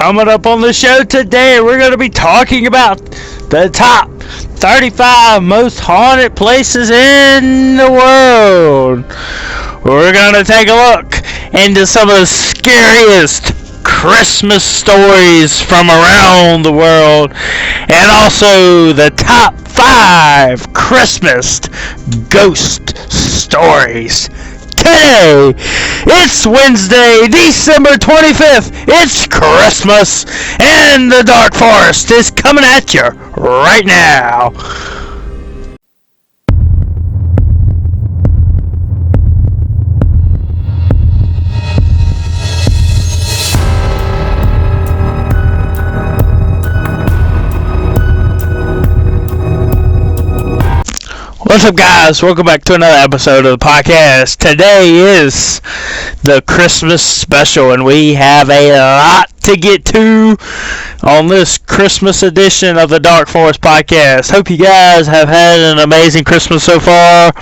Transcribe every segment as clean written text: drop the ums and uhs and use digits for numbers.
Coming up on the show today, we're going to be talking about the top 35 most haunted places in the world. We're going to take a look into some of the scariest Christmas stories from around the world, and also the top 5 Christmas ghost stories. Today, it's Wednesday, December 25th. It's Christmas, and the Dark Forest is coming at you right now. What's up, guys? Welcome back to another episode of the podcast. Today is the Christmas special, and we have a lot to get to on this Christmas edition of the Dark Forest podcast. Hope you guys have had an amazing Christmas so far.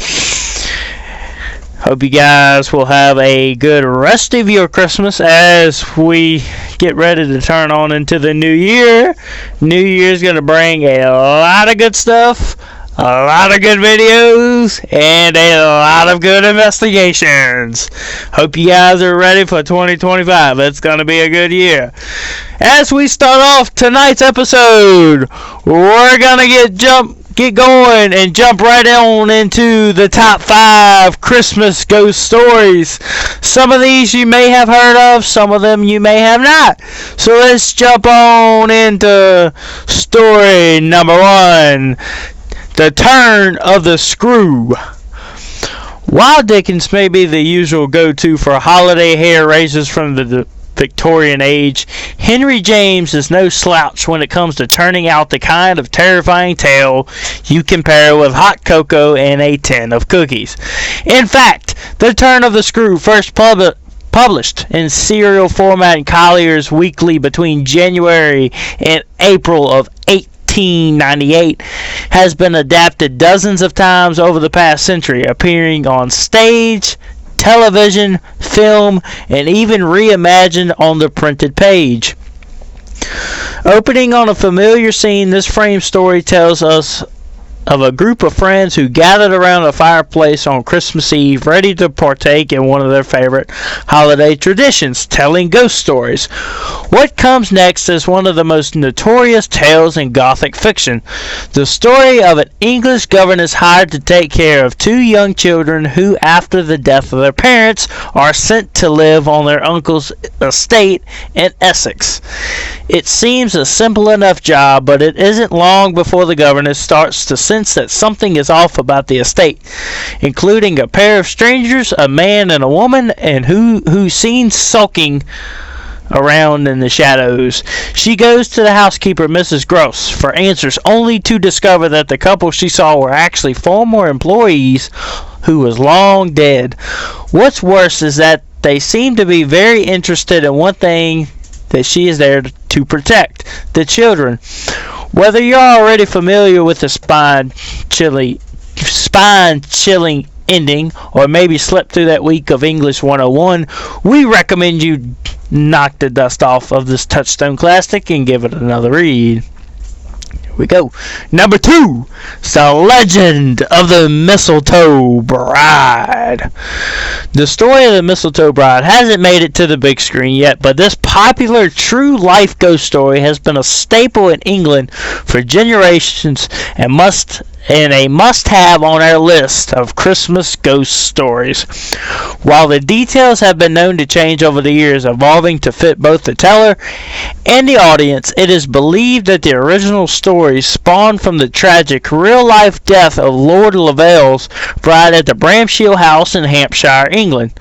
Hope you guys will have a good rest of your Christmas as we get ready to turn on into the new year. New Year's going to bring a lot of good stuff, a lot of good videos, and a lot of good investigations. Hope you guys are ready for 2025. It's going to be a good year. As we start off tonight's episode, we're going to get going and jump right on into the top 5 Christmas ghost stories. Some of these you may have heard of, some of them you may have not. So let's jump on into story number 1. The turn of the screw. While Dickens may be the usual go-to for holiday hair raisers from the Victorian age, Henry James is no slouch when it comes to turning out the kind of terrifying tale you compare with hot cocoa and a tin of cookies. In fact, The Turn of the Screw, first published in serial format in Collier's Weekly between January and April of 1898, has been adapted dozens of times over the past century, appearing on stage, television, film, and even reimagined on the printed page. Opening on a familiar scene, this frame story tells us of a group of friends who gathered around a fireplace on Christmas Eve, ready to partake in one of their favorite holiday traditions, telling ghost stories. What comes next is one of the most notorious tales in Gothic fiction. The story of an English governess hired to take care of 2 young children who, after the death of their parents, are sent to live on their uncle's estate in Essex. It seems a simple enough job, but it isn't long before the governess starts to sense that something is off about the estate, including a pair of strangers, a man and a woman, and who's seen sulking around in the shadows. She goes to the housekeeper, Mrs. Gross, for answers, only to discover that the couple she saw were actually former employees who was long dead. What's worse is that they seem to be very interested in one thing that she is there to protect: the children. Whether you're already familiar with the spine-chilling ending, or maybe slept through that week of English 101, we recommend you knock the dust off of this touchstone classic and give it another read. Here we go. Number 2, The Legend of the Mistletoe Bride. The story of the Mistletoe Bride hasn't made it to the big screen yet, but this popular true-life ghost story has been a staple in England for generations and a must-have on our list of Christmas ghost stories. While the details have been known to change over the years, evolving to fit both the teller and the audience, it is believed that the original story spawned from the tragic real-life death of Lord Lavell's bride at the Bramshill House in Hampshire, England.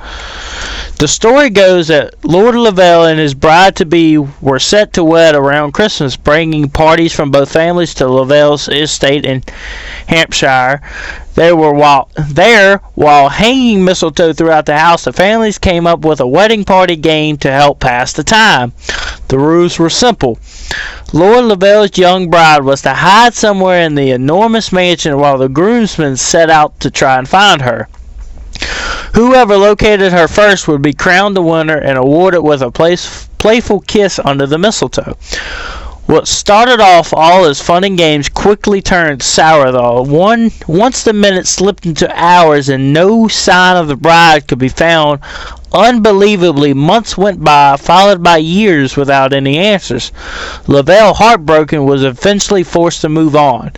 The story goes that Lord Lavell and his bride-to-be were set to wed around Christmas, bringing parties from both families to Lavell's estate in Hampshire. While hanging mistletoe throughout the house, the families came up with a wedding party game to help pass the time. The rules were simple. Lord Lavell's young bride was to hide somewhere in the enormous mansion while the groomsmen set out to try and find her. Whoever located her first would be crowned the winner and awarded with a place playful kiss under the mistletoe. What started off all as fun and games quickly turned sour, though. Once the minutes slipped into hours and no sign of the bride could be found, unbelievably, months went by, followed by years without any answers. Lavelle, heartbroken, was eventually forced to move on.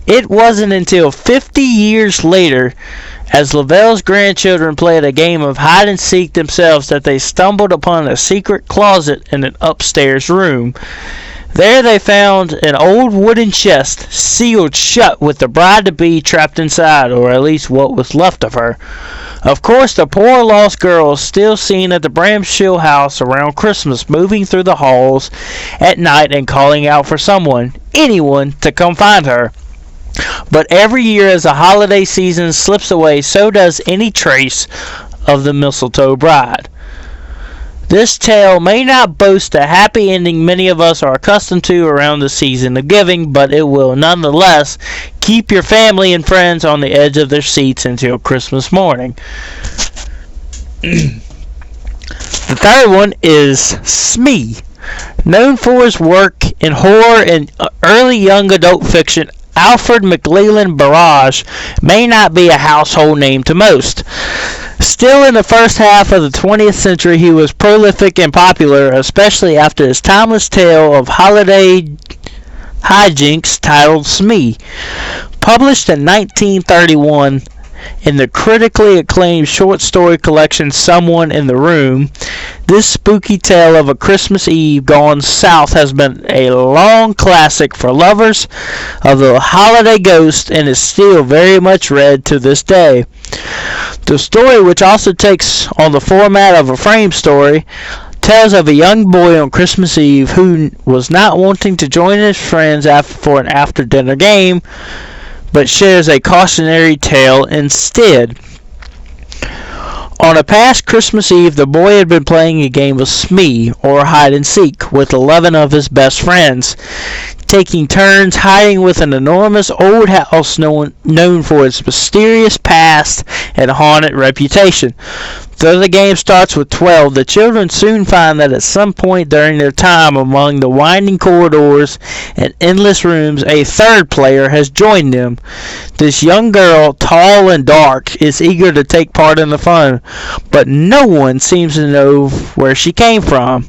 It wasn't until 50 years later, as Lavelle's grandchildren played a game of hide-and-seek themselves, that they stumbled upon a secret closet in an upstairs room. There they found an old wooden chest, sealed shut with the bride-to-be trapped inside, or at least what was left of her. Of course, the poor lost girl is still seen at the Bramshill house around Christmas, moving through the halls at night and calling out for someone, anyone, to come find her. But every year as the holiday season slips away, so does any trace of the mistletoe bride. This tale may not boast the happy ending many of us are accustomed to around the season of giving, but it will nonetheless keep your family and friends on the edge of their seats until Christmas morning. The third one is Smee. Known for his work in horror and early young adult fiction, Alfred McLeland Barrage may not be a household name to most. Still, in the first half of the 20th century, he was prolific and popular, especially after his timeless tale of holiday hijinks titled Smee. Published in 1931 in the critically acclaimed short story collection Someone in the Room, this spooky tale of a Christmas Eve gone south has been a long classic for lovers of the holiday ghost and is still very much read to this day. The story, which also takes on the format of a frame story, tells of a young boy on Christmas Eve who was not wanting to join his friends for an after-dinner game, but shares a cautionary tale instead. On a past Christmas Eve, the boy had been playing a game of Smee, or hide-and-seek, with 11 of his best friends, taking turns hiding with an enormous old house known for its mysterious past and haunted reputation. Though the game starts with 12, the children soon find that at some point during their time among the winding corridors and endless rooms, a third player has joined them. This young girl, tall and dark, is eager to take part in the fun, but no one seems to know where she came from.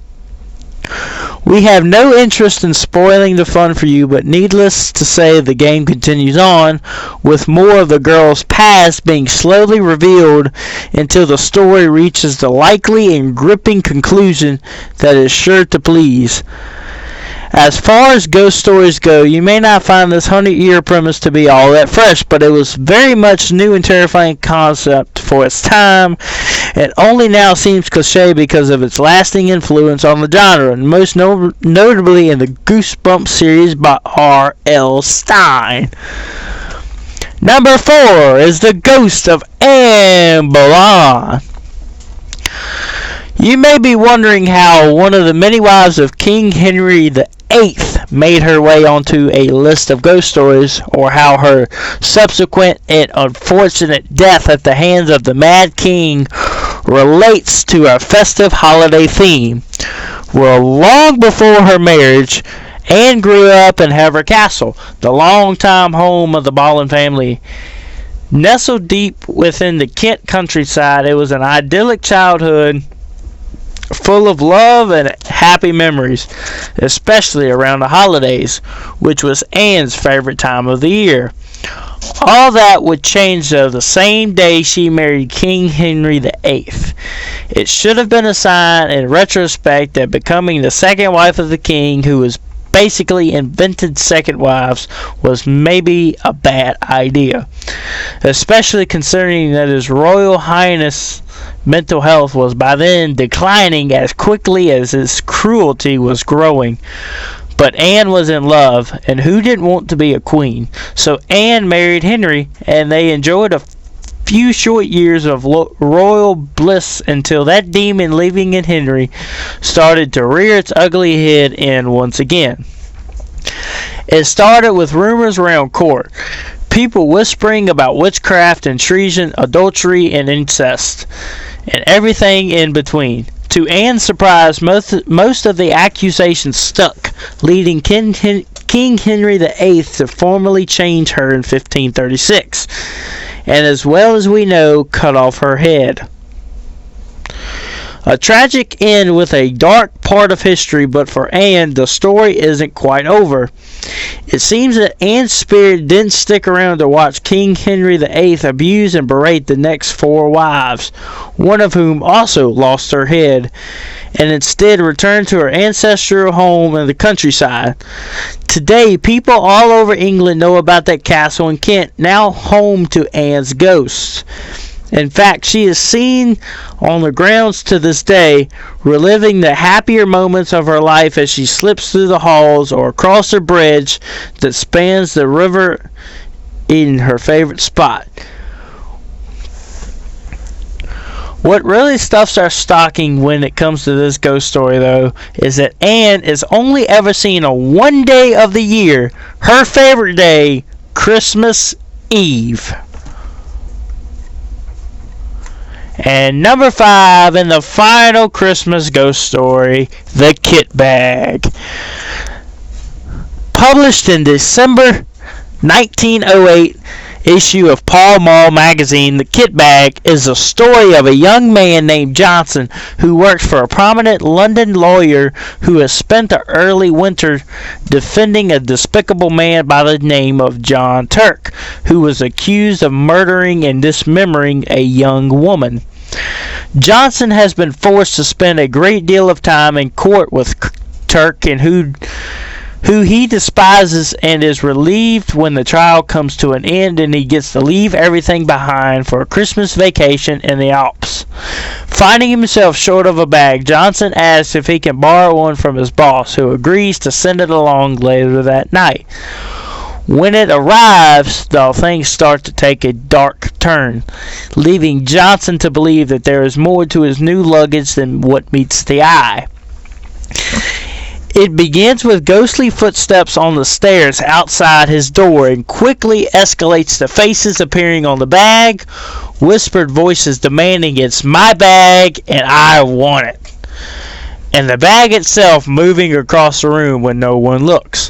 We have no interest in spoiling the fun for you, but needless to say, the game continues on, with more of the girl's past being slowly revealed until the story reaches the likely and gripping conclusion that is sure to please. As far as ghost stories go, you may not find this 100-year premise to be all that fresh, but it was very much new and terrifying concept for its time, and only now seems cliche because of its lasting influence on the genre, and most notably in the Goosebumps series by R.L. Stine. Number 4 is The Ghost of Anne Boleyn. You may be wondering how one of the many wives of King Henry VIII made her way onto a list of ghost stories, or how her subsequent and unfortunate death at the hands of the Mad King relates to our festive holiday theme. Well, long before her marriage, Anne grew up in Hever Castle, the longtime home of the Boleyn family. Nestled deep within the Kent countryside, it was an idyllic childhood full of love and happy memories, especially around the holidays, which was Anne's favorite time of the year. All that would change though the same day she married King Henry VIII. It should have been a sign in retrospect that becoming the second wife of the king, who was basically invented second wives, was maybe a bad idea, especially considering that His Royal Highness mental health was by then declining as quickly as his cruelty was growing. But Anne was in love, and who didn't want to be a queen? So Anne married Henry, and they enjoyed a few short years of royal bliss until that demon living in Henry started to rear its ugly head in once again. It started with rumors around court, people whispering about witchcraft and treason, adultery and incest, and everything in between. To Anne's surprise, most of the accusations stuck, leading King Henry VIII to formally change her in 1536, and as well as we know, cut off her head. A tragic end with a dark part of history, but for Anne, the story isn't quite over. It seems that Anne's spirit didn't stick around to watch King Henry VIII abuse and berate the next 4 wives, one of whom also lost her head, and instead returned to her ancestral home in the countryside. Today, people all over England know about that castle in Kent, now home to Anne's ghost. In fact, she is seen on the grounds to this day, reliving the happier moments of her life as she slips through the halls or across the bridge that spans the river in her favorite spot. What really stuffs our stocking when it comes to this ghost story, though, is that Anne is only ever seen on one day of the year, her favorite day, Christmas Eve. And number 5 in the final Christmas ghost story, The Kit Bag. Published in December 1908 issue of Pall Mall magazine, The Kit Bag is the story of a young man named Johnson who works for a prominent London lawyer who has spent the early winter defending a despicable man by the name of John Turk, who was accused of murdering and dismembering a young woman. Johnson has been forced to spend a great deal of time in court with Turk, and who he despises, and is relieved when the trial comes to an end and he gets to leave everything behind for a Christmas vacation in the Alps. Finding himself short of a bag, Johnson asks if he can borrow one from his boss, who agrees to send it along later that night. When it arrives, though, things start to take a dark turn, leaving Johnson to believe that there is more to his new luggage than what meets the eye. It begins with ghostly footsteps on the stairs outside his door and quickly escalates to faces appearing on the bag, whispered voices demanding it's my bag and I want it, and the bag itself moving across the room when no one looks.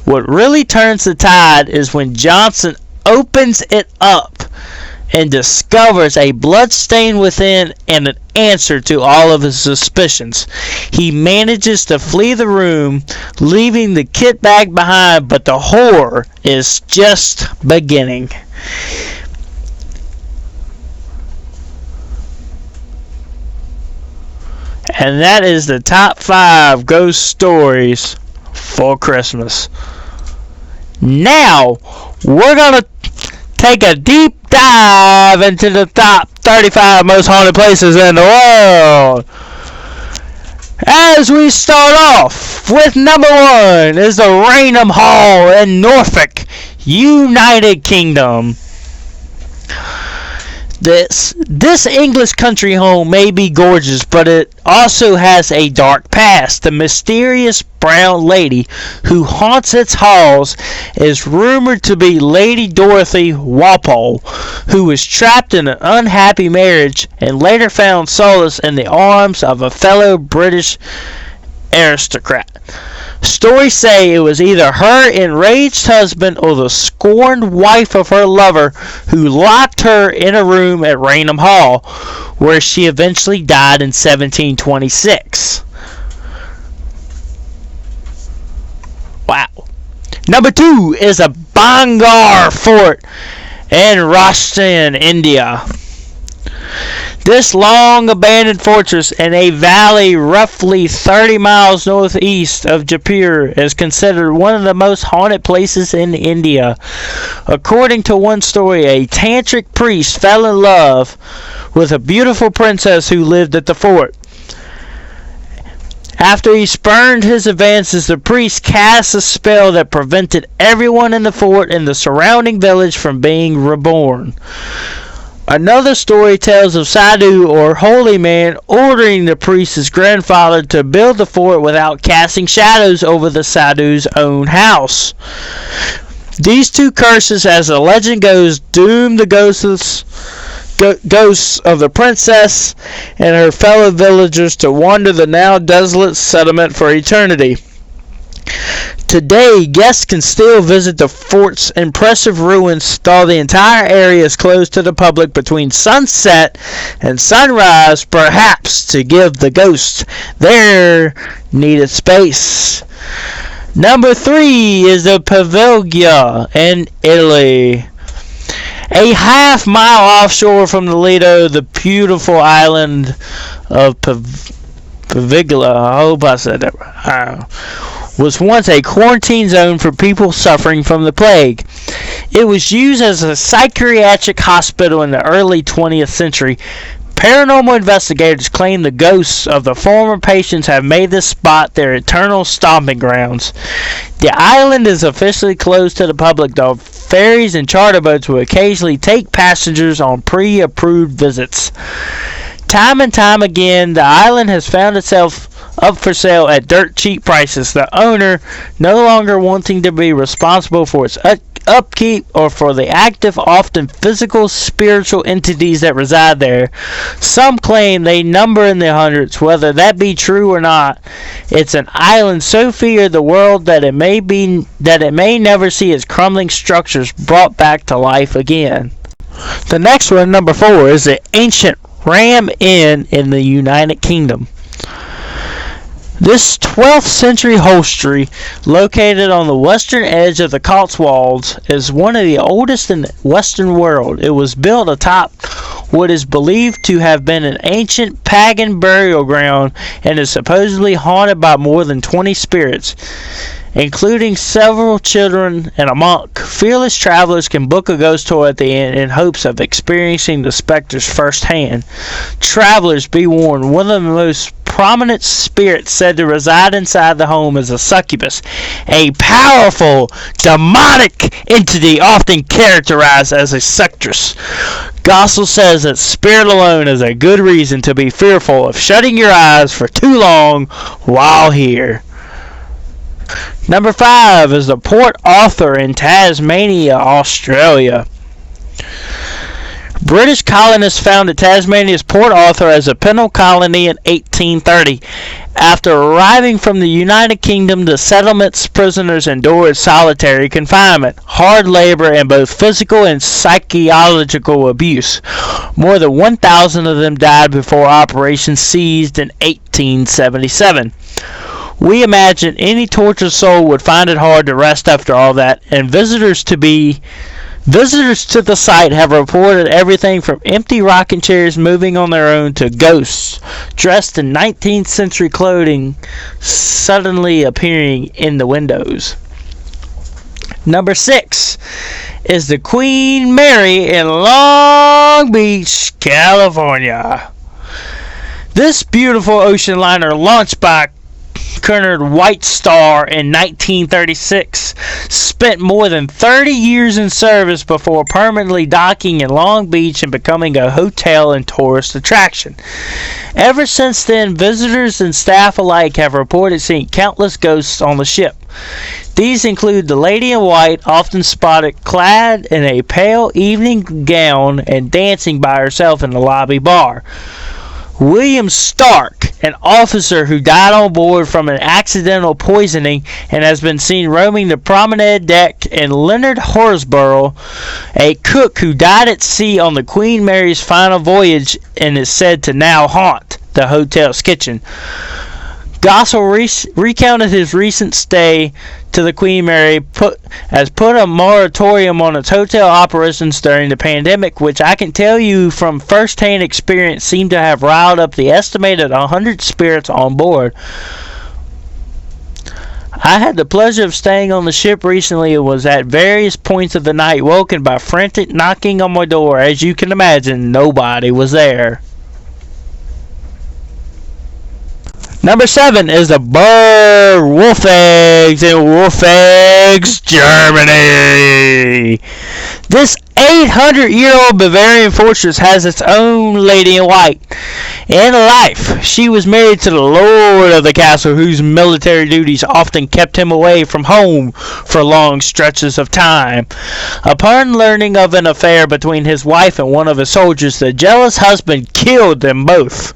What really turns the tide is when Johnson opens it up and discovers a blood stain within and an answer to all of his suspicions. He manages to flee the room, leaving the kit bag behind, but the horror is just beginning. And that is the top 5 ghost stories for Christmas. Now, we're going to take a deep dive into the top 35 most haunted places in the world. As we start off with number 1 is the Rainham Hall in Norfolk, United Kingdom. This English country home may be gorgeous, but it also has a dark past. The mysterious brown lady who haunts its halls is rumored to be Lady Dorothy Walpole, who was trapped in an unhappy marriage and later found solace in the arms of a fellow British aristocrat. Stories say it was either her enraged husband or the scorned wife of her lover who locked her in a room at Rainham Hall, where she eventually died in 1726. Wow. Number 2 is a Bangalore Fort in Rajasthan, India. This long abandoned fortress in a valley roughly 30 miles northeast of Jaipur is considered one of the most haunted places in India. According to one story, a tantric priest fell in love with a beautiful princess who lived at the fort. After he spurned his advances, the priest cast a spell that prevented everyone in the fort and the surrounding village from being reborn. Another story tells of Sadhu, or holy man, ordering the priest's grandfather to build the fort without casting shadows over the Sadhu's own house. These two curses, as the legend goes, doomed the ghosts ghosts of the princess and her fellow villagers to wander the now desolate settlement for eternity. Today, guests can still visit the fort's impressive ruins, though the entire area is closed to the public between sunset and sunrise, perhaps to give the ghosts their needed space. Number 3 is the Paviglia in Italy. A half-mile offshore from the Lido, the beautiful island of Paviglia, I hope I said that right, was once a quarantine zone for people suffering from the plague. It was used as a psychiatric hospital in the early 20th century. Paranormal investigators claim the ghosts of the former patients have made this spot their eternal stomping grounds. The island is officially closed to the public, though ferries and charter boats will occasionally take passengers on pre-approved visits. Time and time again, the island has found itself up for sale at dirt cheap prices, the owner no longer wanting to be responsible for its upkeep or for the active, often physical, spiritual entities that reside there. Some claim they number in the hundreds. Whether that be true or not, it's an island so feared the world that it may never see its crumbling structures brought back to life again. The next one, number 4, is the ancient Ram Inn in the United Kingdom. This 12th century hostelry, located on the western edge of the Cotswolds, is one of the oldest in the Western world. It was built atop what is believed to have been an ancient pagan burial ground and is supposedly haunted by more than 20 spirits, including several children and a monk. Fearless travelers can book a ghost tour at the inn in hopes of experiencing the specters firsthand. Travelers, be warned, one of the most prominent spirits said to reside inside the home is a succubus, a powerful, demonic entity often characterized as a seductress. Gospel says that spirit alone is a good reason to be fearful of shutting your eyes for too long while here. Number 5 is the Port Arthur in Tasmania, Australia. British colonists founded Tasmania's Port Arthur as a penal colony in 1830. After arriving from the United Kingdom, the settlement's prisoners endured solitary confinement, hard labor, and both physical and psychological abuse. More than 1,000 of them died before Operation ceased in 1877. We imagine any tortured soul would find it hard to rest after all that, and visitors to the site have reported everything from empty rocking chairs moving on their own to ghosts dressed in 19th century clothing suddenly appearing in the windows. Number 6 is the Queen Mary in Long Beach, California. This beautiful ocean liner, launched by Cunard White Star in 1936, spent more than 30 years in service before permanently docking in Long Beach and becoming a hotel and tourist attraction. Ever since then, visitors and staff alike have reported seeing countless ghosts on the ship. These include the Lady in White, often spotted clad in a pale evening gown and dancing by herself in the lobby bar. William Stark, an officer who died on board from an accidental poisoning and has been seen roaming the promenade deck, and Leonard Horsburgh, a cook who died at sea on the Queen Mary's final voyage and is said to now haunt the hotel's kitchen. Gossel recounted his recent stay to the Queen Mary put a moratorium on its hotel operations during the pandemic, which I can tell you from first-hand experience seemed to have riled up the estimated 100 spirits on board. I had the pleasure of staying on the ship recently and was at various points of the night woken by frantic knocking on my door. As you can imagine, nobody was there. Number 7 is the Burg Wolf Eggs in Wolf Eggs, Germany. This 800-year-old Bavarian fortress has its own lady in white. In life, she was married to the lord of the castle, whose military duties often kept him away from home for long stretches of time. Upon learning of an affair between his wife and one of his soldiers, the jealous husband killed them both.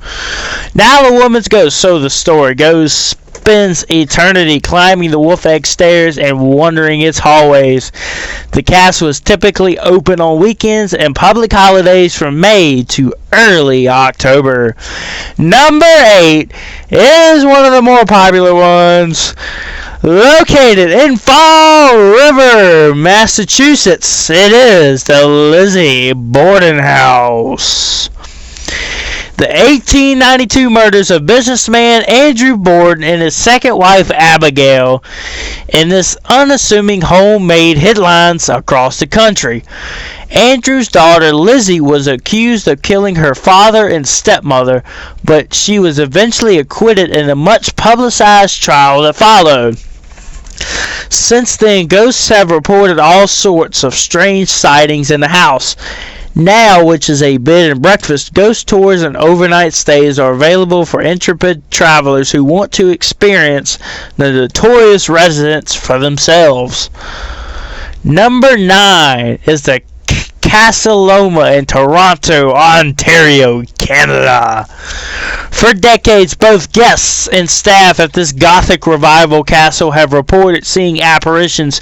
Now the woman's ghost, so the story goes, spends eternity climbing the wolf egg stairs and wandering its hallways. The castle is typically open on weekends and public holidays from May to early October. Number 8 is one of the more popular ones. Located in Fall River, Massachusetts, it is the Lizzie Borden House. The 1892 murders of businessman Andrew Borden and his second wife Abigail in this unassuming home made headlines across the country. Andrew's daughter Lizzie was accused of killing her father and stepmother, but she was eventually acquitted in a much publicized trial that followed. Since then, ghosts have reported all sorts of strange sightings in the house. Now, which is a bed and breakfast, ghost tours and overnight stays are available for intrepid travelers who want to experience the notorious residence for themselves. Number 9 is the Casa Loma in Toronto, Ontario, Canada. For decades, both guests and staff at this Gothic revival castle have reported seeing apparitions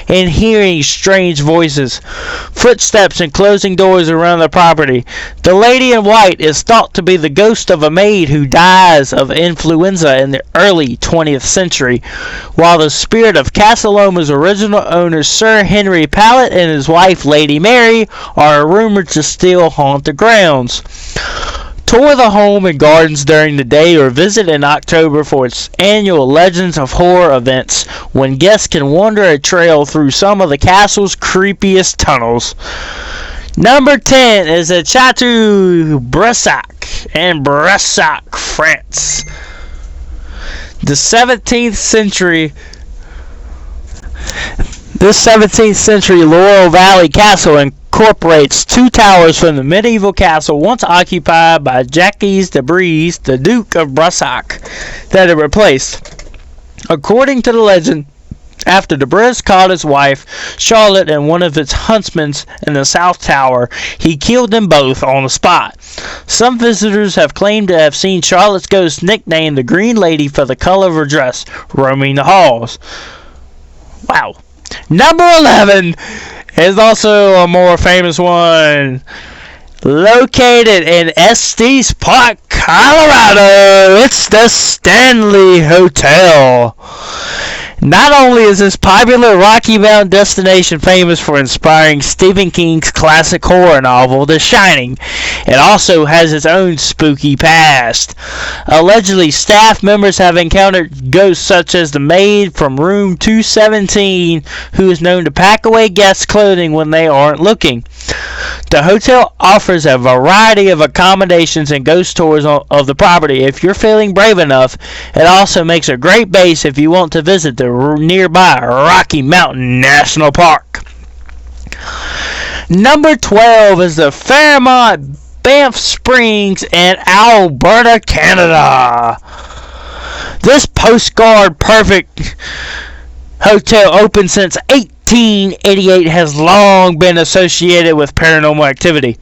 and hearing strange voices, footsteps, and closing doors around the property. The lady in white is thought to be the ghost of a maid who dies of influenza in the early 20th century, while the spirit of Casa Loma's original owner, Sir Henry Pallett, and his wife, Lady Mary, are rumored to still haunt the grounds. Tour the home and gardens during the day or visit in October for its annual Legends of Horror events, when guests can wander a trail through some of the castle's creepiest tunnels. Number 10 is the Chateau Bressac in Bressac, France. This 17th century Laurel Valley Castle incorporates two towers from the medieval castle once occupied by Jacques de Brise, the Duke of Bressac, that it replaced. According to the legend, after de Brise caught his wife, Charlotte, and one of its huntsmen in the south tower, he killed them both on the spot. Some visitors have claimed to have seen Charlotte's ghost, nicknamed the Green Lady for the color of her dress, roaming the halls. Wow. Number 11 is also a more famous one. Located in Estes Park, Colorado, it's the Stanley Hotel. Not only is this popular Rocky Mountain destination famous for inspiring Stephen King's classic horror novel, The Shining, it also has its own spooky past. Allegedly, staff members have encountered ghosts such as the maid from room 217, who is known to pack away guests' clothing when they aren't looking. The hotel offers a variety of accommodations and ghost tours of the property. If you're feeling brave enough, it also makes a great base if you want to visit the nearby Rocky Mountain National Park. Number 12 is the Fairmont Banff Springs in Alberta, Canada. This postcard perfect hotel, opened since 1888, has long been associated with paranormal activity.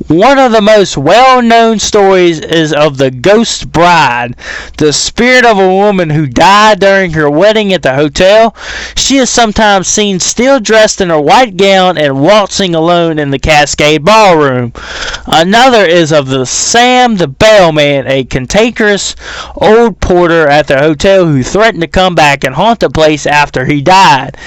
One of the most well-known stories is of the Ghost Bride, the spirit of a woman who died during her wedding at the hotel. She is sometimes seen still dressed in her white gown and waltzing alone in the Cascade Ballroom. Another is of the Sam the Bellman, a cantankerous old porter at the hotel who threatened to come back and haunt the place after he died.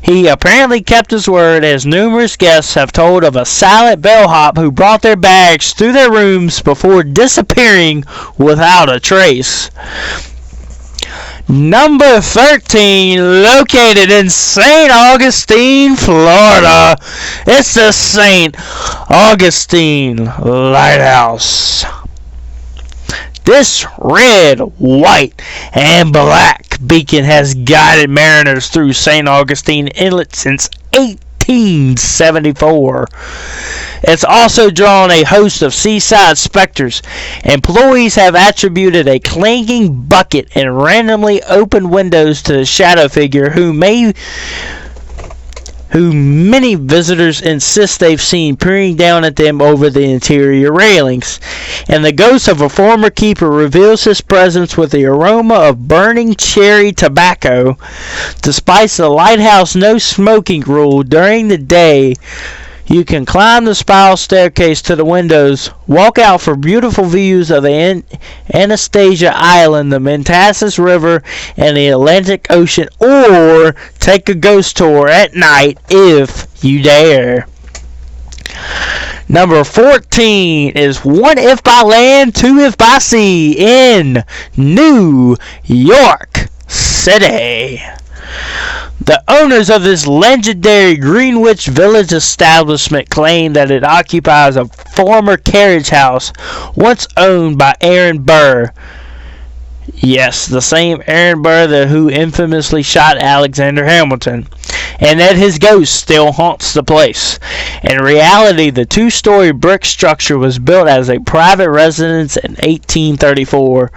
He apparently kept his word, as numerous guests have told of a silent bellhop who brought their bags through their rooms before disappearing without a trace. Number 13, located in St. Augustine, Florida, it's the St. Augustine Lighthouse. This red, white, and black beacon has guided mariners through St. Augustine Inlet since 18 1974. It's also drawn a host of seaside specters. Employees have attributed a clanging bucket and randomly opened windows to the shadow figure who many visitors insist they've seen peering down at them over the interior railings. And the ghost of a former keeper reveals his presence with the aroma of burning cherry tobacco. Despite the lighthouse no smoking rule during the day, you can climb the spiral staircase to the windows, walk out for beautiful views of the Anastasia Island, the Manassas River, and the Atlantic Ocean, or take a ghost tour at night if you dare. Number 14 is One If by Land, Two If by Sea in New York City. The owners of this legendary Greenwich Village establishment claim that it occupies a former carriage house once owned by Aaron Burr. Yes, the same Aaron Burr who infamously shot Alexander Hamilton, and that his ghost still haunts the place. In reality, the two-story brick structure was built as a private residence in 1834.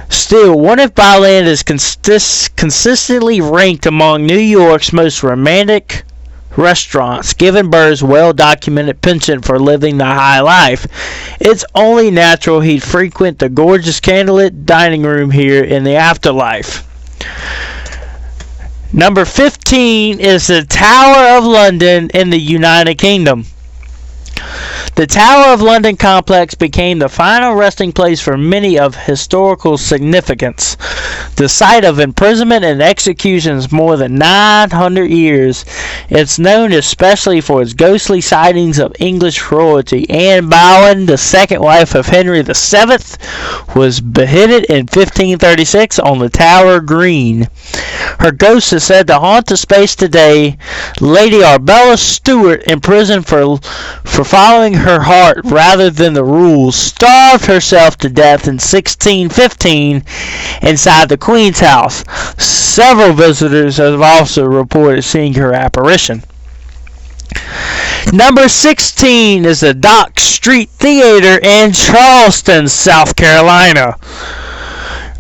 Still, One If by Land is consistently ranked among New York's most romantic restaurants, given Burr's well-documented penchant for living the high life. It's only natural he'd frequent the gorgeous candlelit dining room here in the afterlife. Number 15 is the Tower of London in the United Kingdom. The Tower of London complex became the final resting place for many of historical significance. The site of imprisonment and executions more than 900 years. It's known especially for its ghostly sightings of English royalty. Anne Boleyn, the second wife of Henry VII, was beheaded in 1536 on the Tower Green. Her ghost is said to haunt the space today. Lady Arbella Stewart, imprisoned for following her heart rather than the rules, starved herself to death in 1615 inside the Queen's house. Several visitors have also reported seeing her apparition. Number 16 is the Dock Street Theater in Charleston, South Carolina.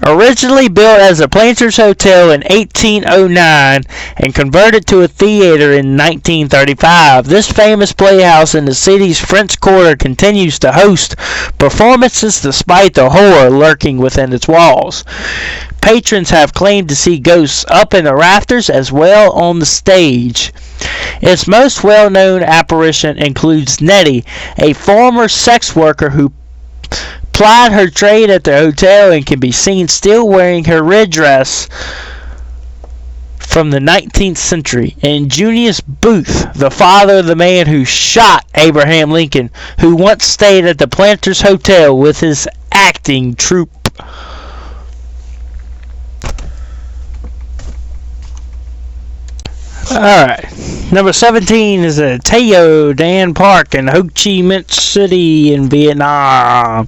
Originally built as a Planters Hotel in 1809 and converted to a theater in 1935, this famous playhouse in the city's French Quarter continues to host performances despite the horror lurking within its walls. Patrons have claimed to see ghosts up in the rafters as well on the stage. Its most well-known apparition includes Nettie, a former sex worker who plied her trade at the hotel and can be seen still wearing her red dress from the 19th century, and Junius Booth, the father of the man who shot Abraham Lincoln, who once stayed at the Planters Hotel with his acting troupe. Alright, number 17 is the Teo Dan Park in Ho Chi Minh City in Vietnam.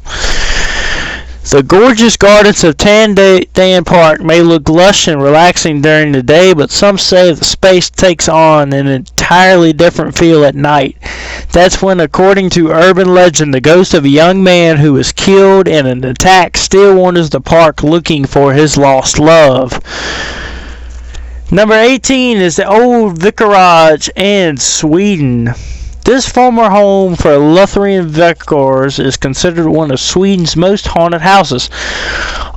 The gorgeous gardens of Tan Dan Park may look lush and relaxing during the day, but some say the space takes on an entirely different feel at night. That's when, according to urban legend, the ghost of a young man who was killed in an attack still wanders the park looking for his lost love. Number 18 is the Old Vicarage in Sweden. This former home for Lutheran vicars is considered one of Sweden's most haunted houses.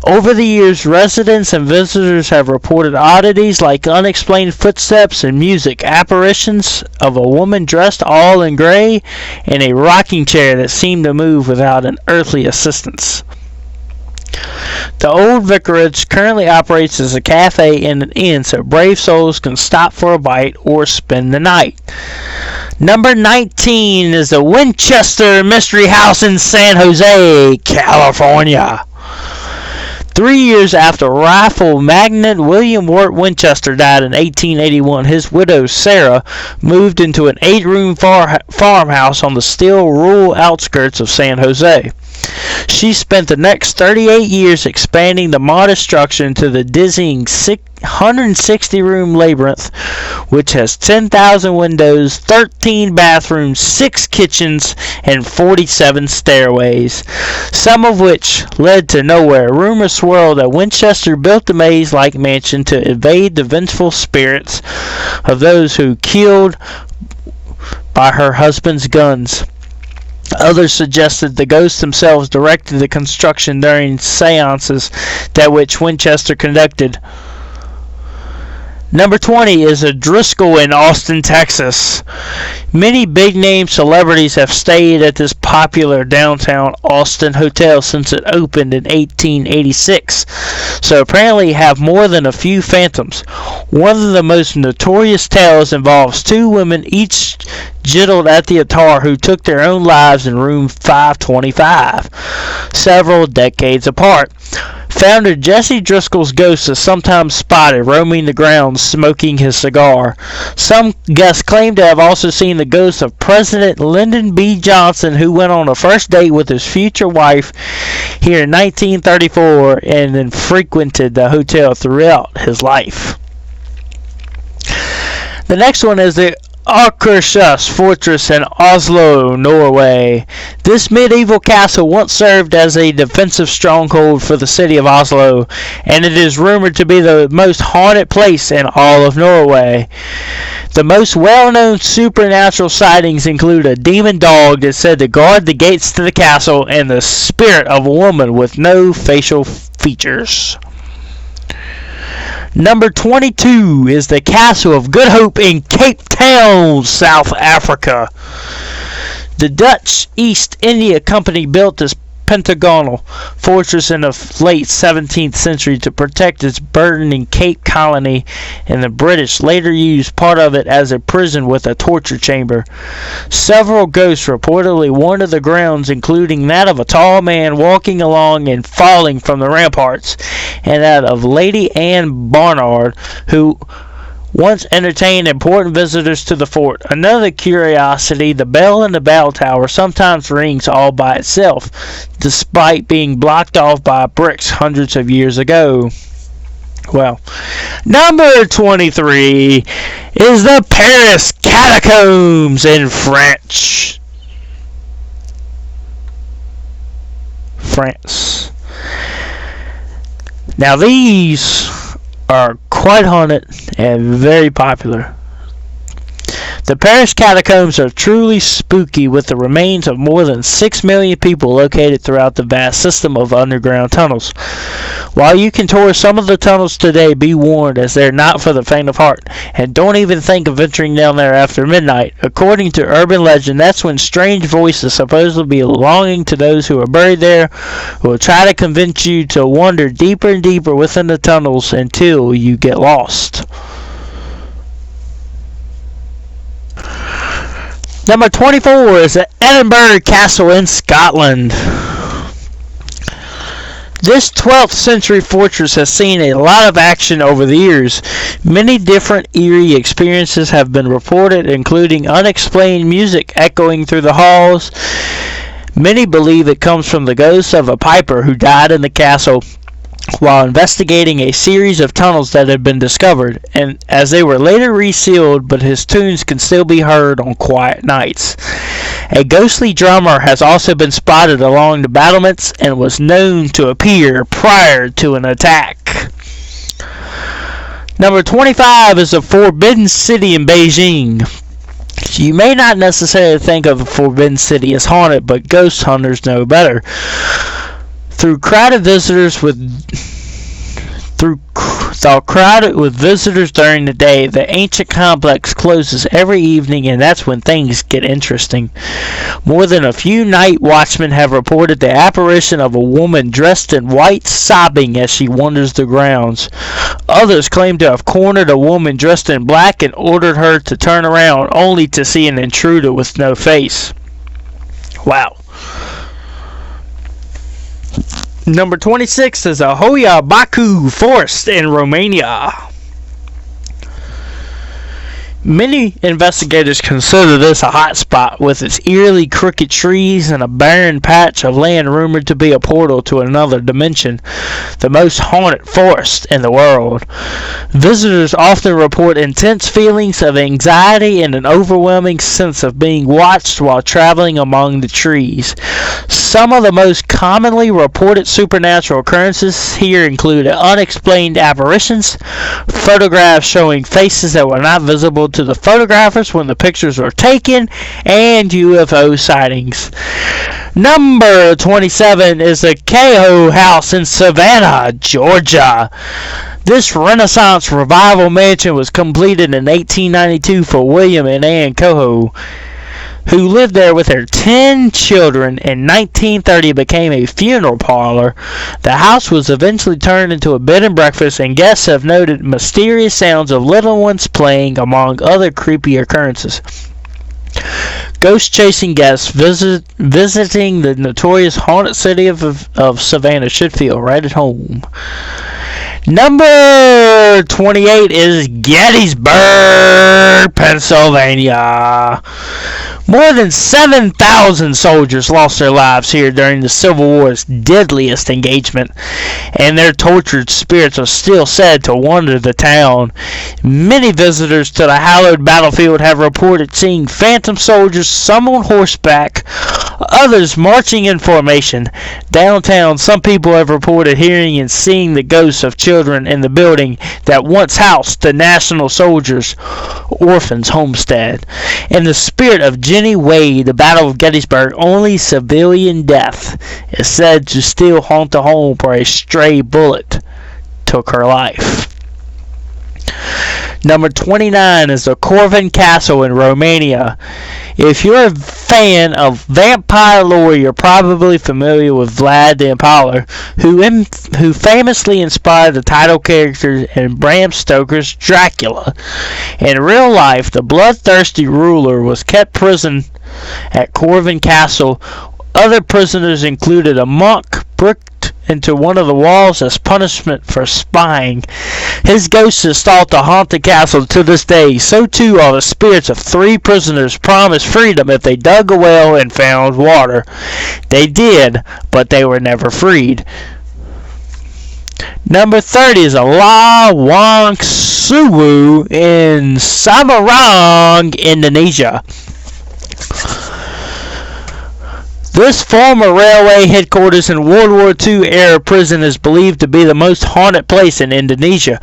Over the years, residents and visitors have reported oddities like unexplained footsteps and music, apparitions of a woman dressed all in gray, and a rocking chair that seemed to move without an earthly assistance. The Old Vicarage currently operates as a cafe and an inn so brave souls can stop for a bite or spend the night. Number 19 is the Winchester Mystery House in San Jose, California. 3 years after rifle magnate William Wirt Winchester died in 1881, his widow Sarah moved into an 8-room farmhouse on the still rural outskirts of San Jose. She spent the next 38 years expanding the modest structure into the dizzying 160-room labyrinth, which has 10,000 windows, 13 bathrooms, 6 kitchens, and 47 stairways, some of which led to nowhere. Rumors swirl that Winchester built the maze-like mansion to evade the vengeful spirits of those who killed by her husband's guns. Others suggested the ghosts themselves directed the construction during seances that which Winchester conducted. Number 20 is a Driscoll in Austin, Texas. Many big-name celebrities have stayed at this popular downtown Austin hotel since it opened in 1886, so apparently have more than a few phantoms. One of the most notorious tales involves two women each jilted at the altar who took their own lives in room 525, several decades apart. Founder Jesse Driscoll's ghost is sometimes spotted roaming the grounds smoking his cigar. Some guests claim to have also seen the ghost of President Lyndon B. Johnson, who went on a first date with his future wife here in 1934 and then frequented the hotel throughout his life. The next one is the Akershus Fortress in Oslo, Norway. This medieval castle once served as a defensive stronghold for the city of Oslo, and it is rumored to be the most haunted place in all of Norway. The most well-known supernatural sightings include a demon dog that said to guard the gates to the castle and the spirit of a woman with no facial features. Number 22 is the Castle of Good Hope in Cape Town, South Africa. The Dutch East India Company built this pentagonal fortress in the late 17th century to protect its burgeoning Cape colony, and the British later used part of it as a prison with a torture chamber. Several ghosts reportedly wandered the grounds, including that of a tall man walking along and falling from the ramparts, and that of Lady Anne Barnard, who once entertained important visitors to the fort. Another curiosity, the bell in the bell tower sometimes rings all by itself, despite being blocked off by bricks hundreds of years ago. Well, number 23 is the Paris Catacombs in France. Now these are quite haunted and very popular. The Paris Catacombs are truly spooky, with the remains of more than 6 million people located throughout the vast system of underground tunnels. While you can tour some of the tunnels today, be warned, as they're not for the faint of heart, and don't even think of venturing down there after midnight. According to urban legend, that's when strange voices supposedly belonging to those who are buried there will try to convince you to wander deeper and deeper within the tunnels until you get lost. Number 24 is the Edinburgh Castle in Scotland. This 12th century fortress has seen a lot of action over the years. Many different eerie experiences have been reported, including unexplained music echoing through the halls. Many believe it comes from the ghost of a piper who died in the castle while investigating a series of tunnels that had been discovered, and as they were later resealed, but his tunes can still be heard on quiet nights. A ghostly drummer has also been spotted along the battlements and was known to appear prior to an attack. Number 25 is the Forbidden City in Beijing. You may not necessarily think of the Forbidden City as haunted, but ghost hunters know better. Crowded with visitors during the day, the ancient complex closes every evening, and that's when things get interesting. More than a few night watchmen have reported the apparition of a woman dressed in white sobbing as she wanders the grounds. Others claim to have cornered a woman dressed in black and ordered her to turn around, only to see an intruder with no face. Wow. Number 26 is the Hoia Baku Forest in Romania. Many investigators consider this a hot spot with its eerily crooked trees and a barren patch of land rumored to be a portal to another dimension, the most haunted forest in the world. Visitors often report intense feelings of anxiety and an overwhelming sense of being watched while traveling among the trees. Some of the most commonly reported supernatural occurrences here include unexplained apparitions, photographs showing faces that were not visible to the photographers when the pictures were taken, and UFO sightings. Number 27 is the Kehoe House in Savannah, Georgia. This Renaissance revival mansion was completed in 1892 for William and Ann Kehoe, who lived there with their 10 children. In 1930 it became a funeral parlor. The house was eventually turned into a bed and breakfast, and guests have noted mysterious sounds of little ones playing, among other creepy occurrences. Ghost-chasing guests visiting the notorious haunted city of Savannah should feel right at home. Number 28 is Gettysburg, Pennsylvania. More than 7,000 soldiers lost their lives here during the Civil War's deadliest engagement, and their tortured spirits are still said to wander the town. Many visitors to the hallowed battlefield have reported seeing phantom soldiers, some on horseback, others marching in formation. Downtown, some people have reported hearing and seeing the ghosts of children in the building that once housed the National Soldiers' Orphans Homestead. In the spirit of Jenny Wade, the Battle of Gettysburg, only civilian death is said to still haunt the home where a stray bullet took her life. Number 29 is the Corvin Castle in Romania. If you're a fan of vampire lore, you're probably familiar with Vlad the Impaler, who famously inspired the title character in Bram Stoker's Dracula. In real life, the bloodthirsty ruler was kept prison at Corvin Castle. Other prisoners included a monk bricked into one of the walls as punishment for spying. His ghost is thought to haunt the castle to this day. So too are the spirits of 3 prisoners promised freedom if they dug a well and found water. They did, but they were never freed. Number 30 is Lawang Suwu in Semarang, Indonesia. This former railway headquarters and World War II era prison is believed to be the most haunted place in Indonesia.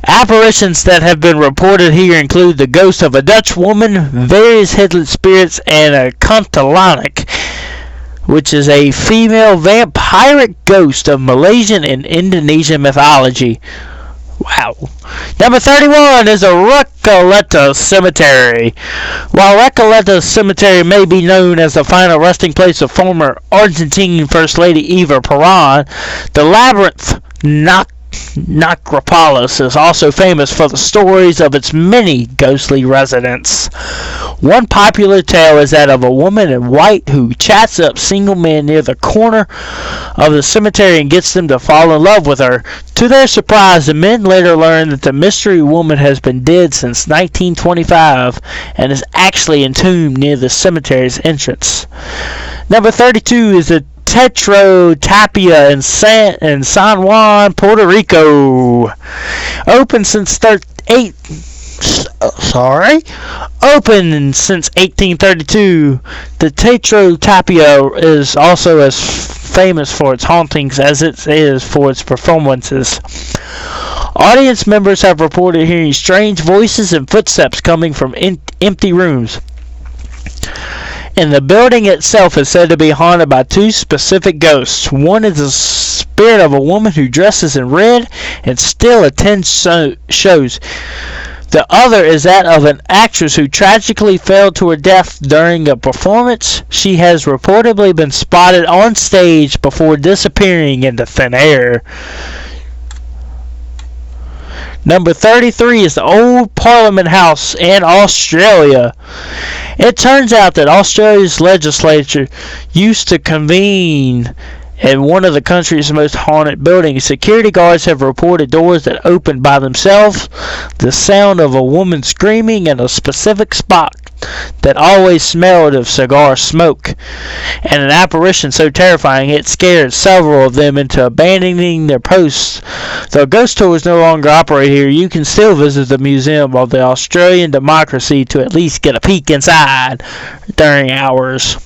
Apparitions that have been reported here include the ghost of a Dutch woman, various headless spirits, and a kuntilanak, which is a female vampiric ghost of Malaysian and Indonesian mythology. Wow. Number 31 is a Recoleta Cemetery. While Recoleta Cemetery may be known as the final resting place of former Argentine First Lady Eva Perón, the labyrinth necropolis is also famous for the stories of its many ghostly residents. One popular tale is that of a woman in white who chats up single men near the corner of the cemetery and gets them to fall in love with her. To their surprise, the men later learn that the mystery woman has been dead since 1925 and is actually entombed near the cemetery's entrance. Number 32 is the Teatro Tapia in San Juan, Puerto Rico. Open since 1832, the Teatro Tapia is also as famous for its hauntings as it is for its performances. Audience members have reported hearing strange voices and footsteps coming from empty rooms. And the building itself is said to be haunted by 2 specific ghosts. One is the spirit of a woman who dresses in red and still attends shows. The other is that of an actress who tragically fell to her death during a performance. She has reportedly been spotted on stage before disappearing into thin air. Number 33 is the Old Parliament House in Australia. It turns out that Australia's legislature used to convene in one of the country's most haunted buildings. Security guards have reported doors that opened by themselves, the sound of a woman screaming in a specific spot that always smelled of cigar smoke, and an apparition so terrifying it scared several of them into abandoning their posts. Though ghost tours no longer operate here, you can still visit the Museum of the Australian Democracy to at least get a peek inside during hours.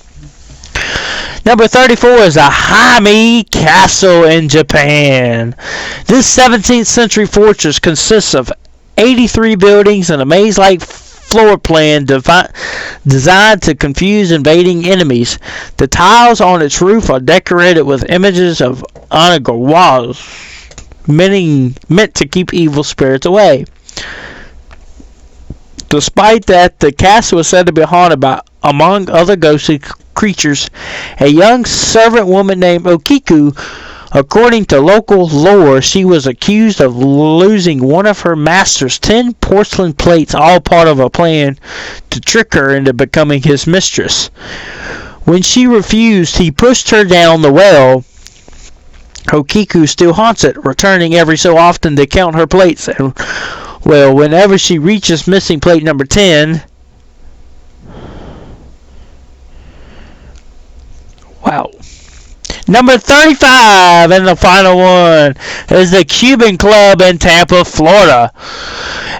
Number 34 is the Hami Castle in Japan. This 17th century fortress consists of 83 buildings and a maze-like floor plan designed to confuse invading enemies. The tiles on its roof are decorated with images of onagawas, meant to keep evil spirits away. Despite that, the castle is said to be haunted by, among other ghostly creatures, a young servant woman named Okiku. According to local lore, she was accused of losing one of her master's 10 porcelain plates, all part of a plan to trick her into becoming his mistress. When she refused, he pushed her down the well. Okiku still haunts it, returning every so often to count her plates, and whenever she reaches missing plate number 10, wow. Number 35, and the final one, is the Cuban Club in Tampa, Florida.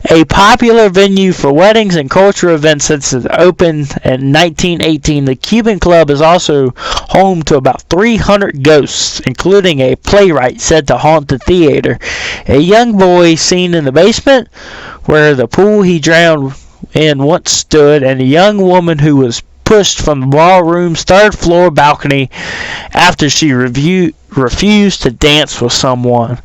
A popular venue for weddings and cultural events since it opened in 1918, the Cuban Club is also home to about 300 ghosts, including a playwright said to haunt the theater, a young boy seen in the basement where the pool he drowned in once stood, and a young woman who was pushed from the ballroom's third-floor balcony after she refused to dance with someone.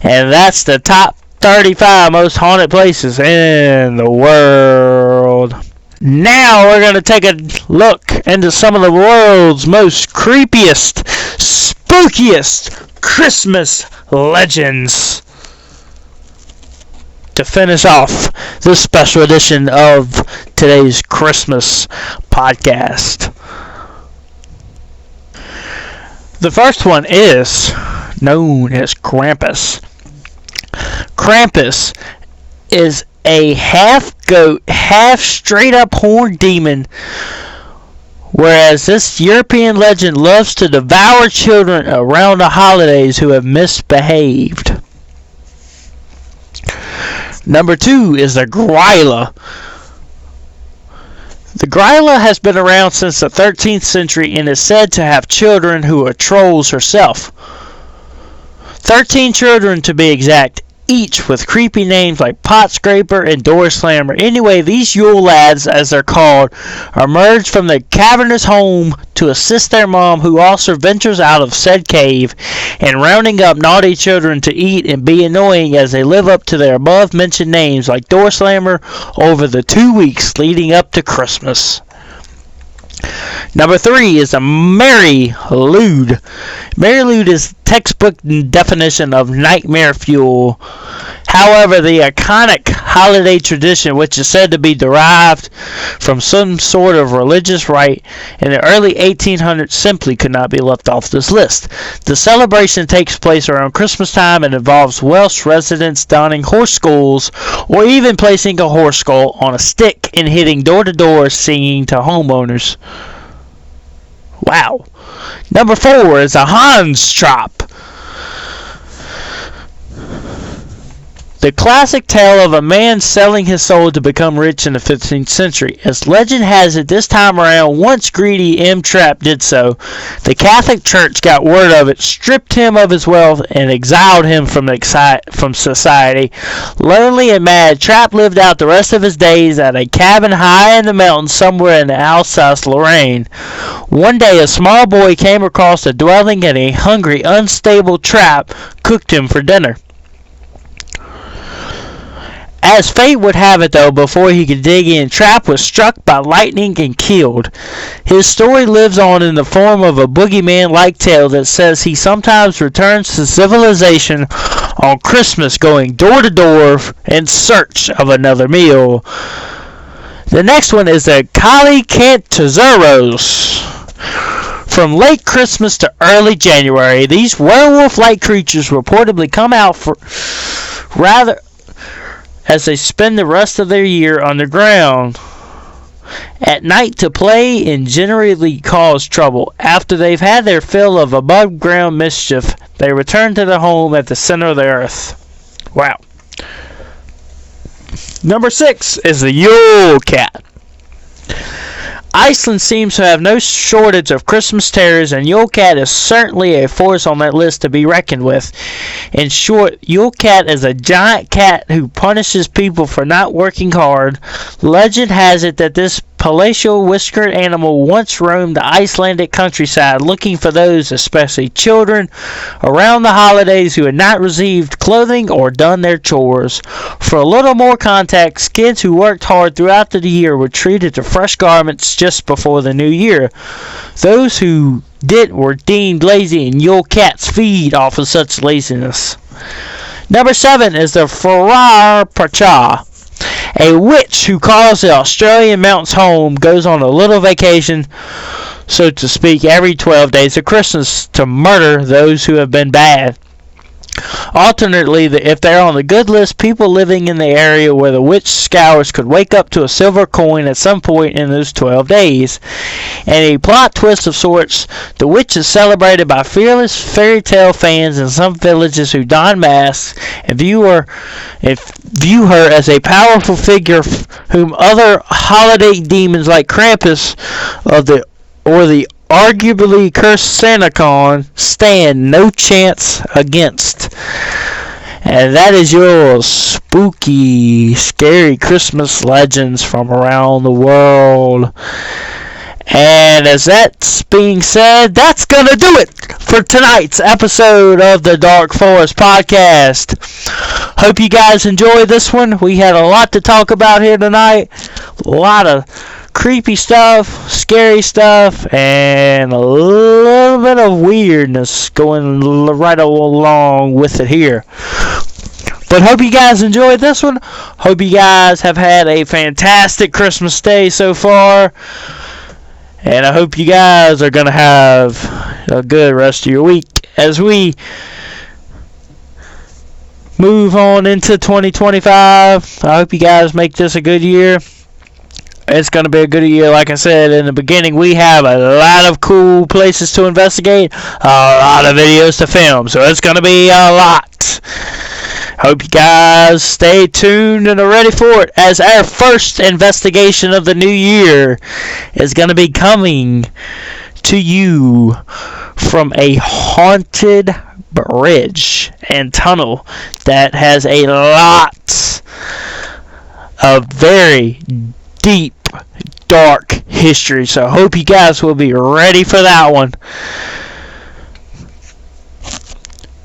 And that's the top 35 most haunted places in the world. Now we're going to take a look into some of the world's most creepiest, spookiest Christmas legends to finish off this special edition of today's Christmas podcast. The first one is known as Krampus. Krampus is a half-goat, half-straight-up horned demon, whereas this European legend loves to devour children around the holidays who have misbehaved. Number 2 is the Gryla. The Gryla has been around since the 13th century and is said to have children who are trolls herself. 13 children to be exact, each with creepy names like Pot Scraper and Door Slammer. Anyway, these Yule lads, as they're called, emerge from their cavernous home to assist their mom, who also ventures out of said cave, and rounding up naughty children to eat and be annoying as they live up to their above-mentioned names like Door Slammer over the 2 weeks leading up to Christmas. Number 3 is a Mary Lode. Mary Lode is textbook definition of nightmare fuel. However, the iconic holiday tradition, which is said to be derived from some sort of religious rite in the early 1800s, simply could not be left off this list. The celebration takes place around Christmas time and involves Welsh residents donning horse skulls or even placing a horse skull on a stick and hitting door to door singing to homeowners. Wow. Number 4 is a Hans Trap. The classic tale of a man selling his soul to become rich in the 15th century. As legend has it, this time around, once greedy M. Trapp did so, the Catholic Church got word of it, stripped him of his wealth, and exiled him from society. Lonely and mad, Trapp lived out the rest of his days at a cabin high in the mountains somewhere in Alsace-Lorraine. One day, a small boy came across the dwelling, and a hungry, unstable Trapp cooked him for dinner. As fate would have it, though, before he could dig in, Trapp was struck by lightning and killed. His story lives on in the form of a boogeyman-like tale that says he sometimes returns to civilization on Christmas, going door to door in search of another meal. The next one is the Kali Cantazoros. From late Christmas to early January, these werewolf-like creatures reportedly come out for rather as they spend the rest of their year underground at night to play and generally cause trouble. After they've had their fill of above-ground mischief, they return to their home at the center of the earth. Wow. Number 6 is the Yule Cat. Iceland seems to have no shortage of Christmas terrors, and Yule Cat is certainly a force on that list to be reckoned with. In short, Yule Cat is a giant cat who punishes people for not working hard. Legend has it that this palatial whiskered animal once roamed the Icelandic countryside looking for those, especially children, around the holidays who had not received clothing or done their chores. For a little more context, kids who worked hard throughout the year were treated to fresh garments just before the new year. Those who didn't were deemed lazy, and Yule Cats feed off of such laziness. Number 7 is the Farar Pracha. A witch who calls the Australian mountains home goes on a little vacation, so to speak, every 12 days of Christmas to murder those who have been bad. Alternately, if they're on the good list, people living in the area where the witch scours could wake up to a silver coin at some point in those 12 days. And a plot twist of sorts, the witch is celebrated by fearless fairy tale fans in some villages who don masks and view her as a powerful figure whom other holiday demons like Krampus or the arguably cursed SantaCon stand no chance against. And that is your spooky, scary Christmas legends from around the world. And as that's being said, that's going to do it for tonight's episode of the Dark Forest Podcast. Hope you guys enjoyed this one. We had a lot to talk about here tonight. A lot of creepy stuff, scary stuff, and a little bit of weirdness going right along with it here. But hope you guys enjoyed this one. Hope you guys have had a fantastic Christmas day so far. And I hope you guys are going to have a good rest of your week as we move on into 2025. I hope you guys make this a good year. It's going to be a good year. Like I said in the beginning, we have a lot of cool places to investigate, a lot of videos to film, so it's going to be a lot. Hope you guys stay tuned and are ready for it, as our first investigation of the new year is going to be coming to you from a haunted bridge and tunnel that has a lot of very deep, dark history. So I hope you guys will be ready for that one.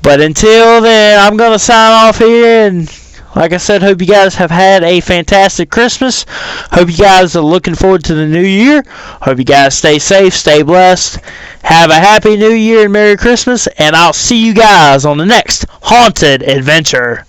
But until then, I'm going to sign off here. And like I said, hope you guys have had a fantastic Christmas. Hope you guys are looking forward to the new year. Hope you guys stay safe, stay blessed. Have a happy new year and Merry Christmas. And I'll see you guys on the next Haunted Adventure.